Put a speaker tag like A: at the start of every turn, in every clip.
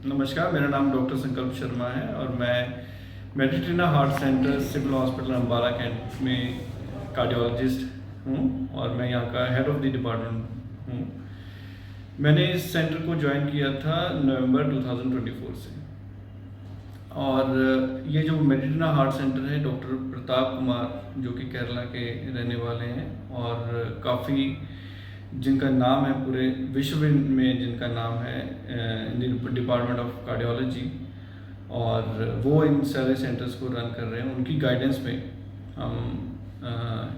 A: नमस्कार, मेरा नाम डॉक्टर संकल्प शर्मा है और मैं Meditrina heart centre civil hospital Ambala cantt में कार्डियोलॉजिस्ट हूँ और मैं यहाँ का हेड ऑफ द डिपार्टमेंट हूँ। मैंने इस सेंटर को ज्वाइन किया था नवंबर 2024 से और ये जो मेडिट्रिना हार्ट सेंटर है डॉक्टर प्रताप कुमार जो कि केरला के रहने वाले हैं और काफ़ी जिनका नाम है पूरे विश्व में, जिनका नाम है डिपार्टमेंट ऑफ कार्डियोलॉजी, और वो इन सारे सेंटर्स को रन कर रहे हैं। उनकी गाइडेंस में हम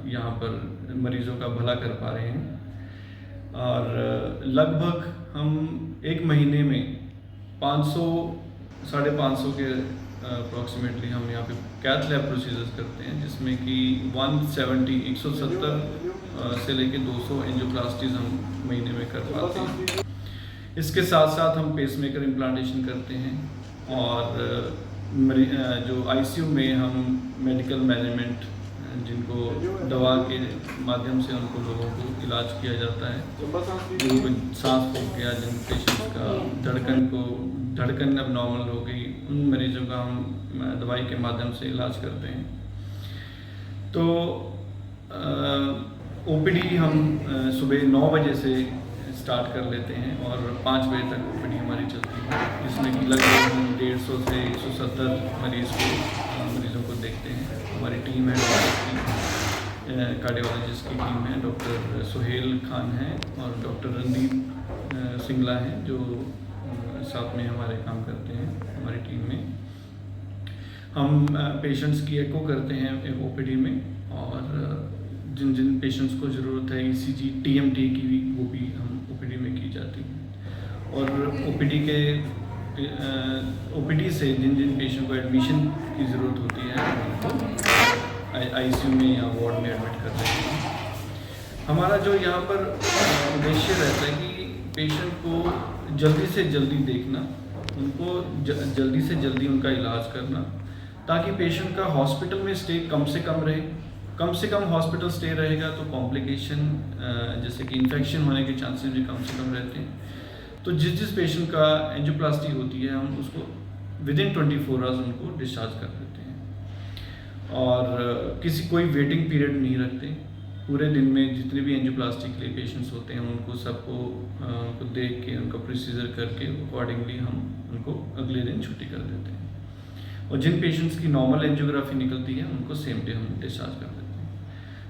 A: यहाँ पर मरीज़ों का भला कर पा रहे हैं और लगभग हम एक महीने में 500-550 के अप्रॉक्सीमेटली हम यहाँ पे कैथ लैब प्रोसीजर्स करते हैं, जिसमें कि 170 से लेके 200 एंजियोप्लास्टीज हम महीने में कर पाते हैं। इसके साथ साथ हम पेसमेकर इम्प्लांटेशन करते हैं और जो आईसीयू में हम मेडिकल मैनेजमेंट, जिनको दवा के माध्यम से उनको लोगों को इलाज किया जाता है, जिनको सांस फूक गया, जिन पेशेंट्स का धड़कन अब नॉर्मल हो गई, उन मरीजों का हम दवाई के माध्यम से इलाज करते हैं। तो ओपीडी हम सुबह 9 बजे से स्टार्ट कर लेते हैं और 5 बजे तक ओपीडी हमारी चलती है, जिसमें कि लगभग हम 150 से 170 मरीज़ों को देखते हैं। हमारी टीम है कार्डियोलॉजिस्ट की टीम है, डॉक्टर सुहेल खान है और डॉक्टर रणदीप सिंगला हैं जो साथ में हमारे काम करते हैं हमारी टीम में। हम पेशेंट्स की एको करते हैं ओपीडी में और जिन जिन पेशेंट्स को ज़रूरत है ईसीजी, टीएमटी की भी, वो भी हम ओपीडी में की जाती है। और ओपीडी से जिन जिन पेशेंट को एडमिशन की ज़रूरत होती है उनको आईसीयू में या वार्ड में एडमिट कर देते हैं। हमारा जो यहाँ पर उद्देश्य रहता है कि पेशेंट को जल्दी से जल्दी देखना, उनको जल्दी से जल्दी उनका इलाज करना, ताकि पेशेंट का हॉस्पिटल में स्टे कम से कम रहे। कम से कम हॉस्पिटल स्टे रहेगा तो कॉम्प्लिकेशन जैसे कि इन्फेक्शन होने के चांसेस भी कम से कम रहते हैं। तो जिस पेशेंट का एंजियोप्लास्टी होती है हम उसको विदिन 24 आवर्स उनको डिस्चार्ज कर देते हैं और कोई वेटिंग पीरियड नहीं रखते। पूरे दिन में जितने भी एंजियोप्लास्टी के लिए पेशेंट्स होते हैं उनको सबको देख के उनका प्रोसीजर करके अकॉर्डिंगली हम उनको अगले दिन छुट्टी कर देते हैं और जिन पेशेंट्स की नॉर्मल एंजियोग्राफी निकलती है उनको सेम डे हम डिस्चार्ज कर देते हैं।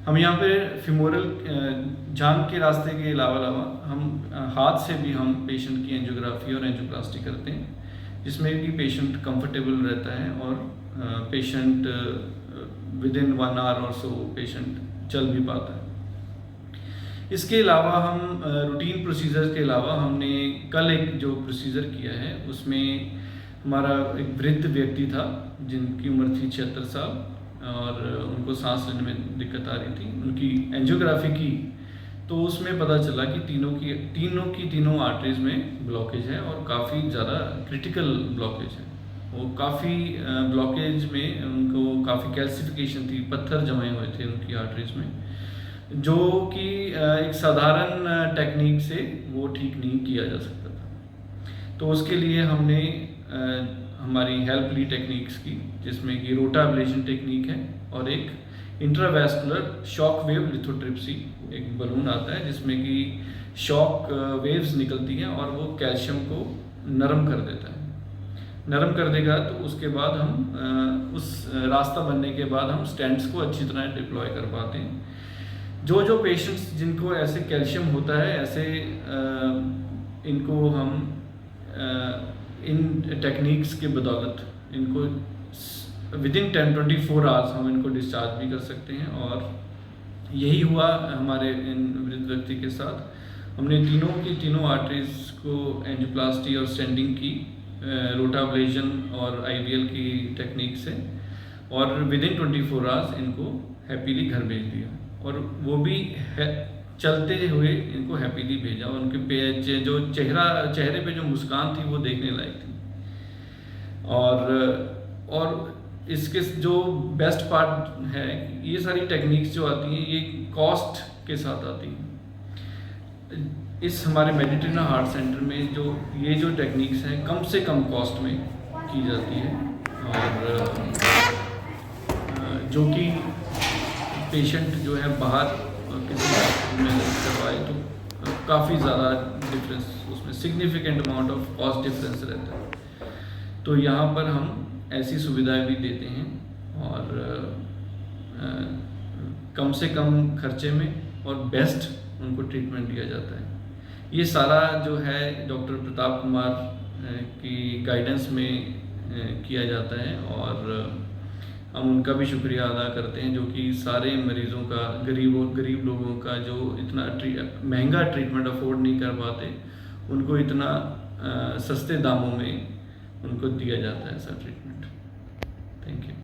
A: हम यहाँ पे फीमोरल जांघ के रास्ते के अलावा हम हाथ से भी हम पेशेंट की एंजियोग्राफी और एंजियोप्लास्टी करते हैं, जिसमें कि पेशेंट कंफर्टेबल रहता है और पेशेंट विदिन 1 आवर और सो पेशेंट चल भी पाता है। इसके अलावा हम रूटीन प्रोसीजर्स के अलावा हमने कल एक जो प्रोसीजर किया है उसमें हमारा एक वृद्ध व्यक्ति था जिनकी उम्र थी 76 साल और उनको सांस लेने में दिक्कत आ रही थी। उनकी एंजियोग्राफी की तो उसमें पता चला कि तीनों आर्टरीज में ब्लॉकेज है और काफ़ी ज़्यादा क्रिटिकल ब्लॉकेज है। वो काफ़ी ब्लॉकेज में उनको काफ़ी कैल्सिफिकेशन थी, पत्थर जमे हुए थे उनकी आर्टरीज में, जो कि एक साधारण टेक्निक से वो ठीक नहीं किया जा सकता था। तो उसके लिए हमने हमारी हेल्प ली टेक्निक्स की, जिसमें कि रोटा एब्लेशन टेक्निक है और एक इंट्रावैस्कुलर शॉक वेव लिथोट्रिप्सी, एक बलून आता है जिसमें कि शॉक वेव्स निकलती हैं और वो कैल्शियम को नरम कर देता है। नरम कर देगा तो उसके बाद हम उस रास्ता बनने के बाद हम स्टेंट्स को अच्छी तरह डिप्लॉय कर पाते हैं। जो पेशेंट्स जिनको ऐसे कैल्शियम होता है, ऐसे इनको हम इन टेक्निक्स के बदौलत इनको विदिन 10-24 आवर्स हम इनको डिस्चार्ज भी कर सकते हैं। और यही हुआ हमारे इन वृद्ध व्यक्ति के साथ। हमने तीनों आर्टरीज को एंजियोप्लास्टी और स्टेंटिंग की, रोटा एब्लेशन और आईवीएल की टेक्निक से, और विदिन 24 आवर्स इनको हैप्पीली घर भेज दिया और वो भी चलते हुए इनको हैप्पीली भेजा। उनके जो चेहरे पे जो मुस्कान थी वो देखने लायक थी। और इसके जो बेस्ट पार्ट है, ये सारी टेक्निक्स जो आती हैं ये कॉस्ट के साथ आती हैं। इस हमारे मेडिटेरियन हार्ट सेंटर में ये जो टेक्निक्स हैं कम से कम कॉस्ट में की जाती है, और जो कि पेशेंट जो है बाहर किसी हॉस्पिटल में करवाए तो काफ़ी ज़्यादा डिफरेंस, उसमें significant amount of cost difference रहता है। तो यहाँ पर हम ऐसी सुविधाएं भी देते हैं, और कम से कम खर्चे में और बेस्ट उनको ट्रीटमेंट दिया जाता है। ये सारा जो है डॉक्टर प्रताप कुमार की गाइडेंस में किया जाता है, और हम उनका भी शुक्रिया अदा करते हैं जो कि सारे मरीज़ों का, गरीब लोगों का जो इतना महंगा ट्रीटमेंट अफोर्ड नहीं कर पाते, उनको इतना सस्ते दामों में उनको दिया जाता है ऐसा ट्रीटमेंट। Thank you.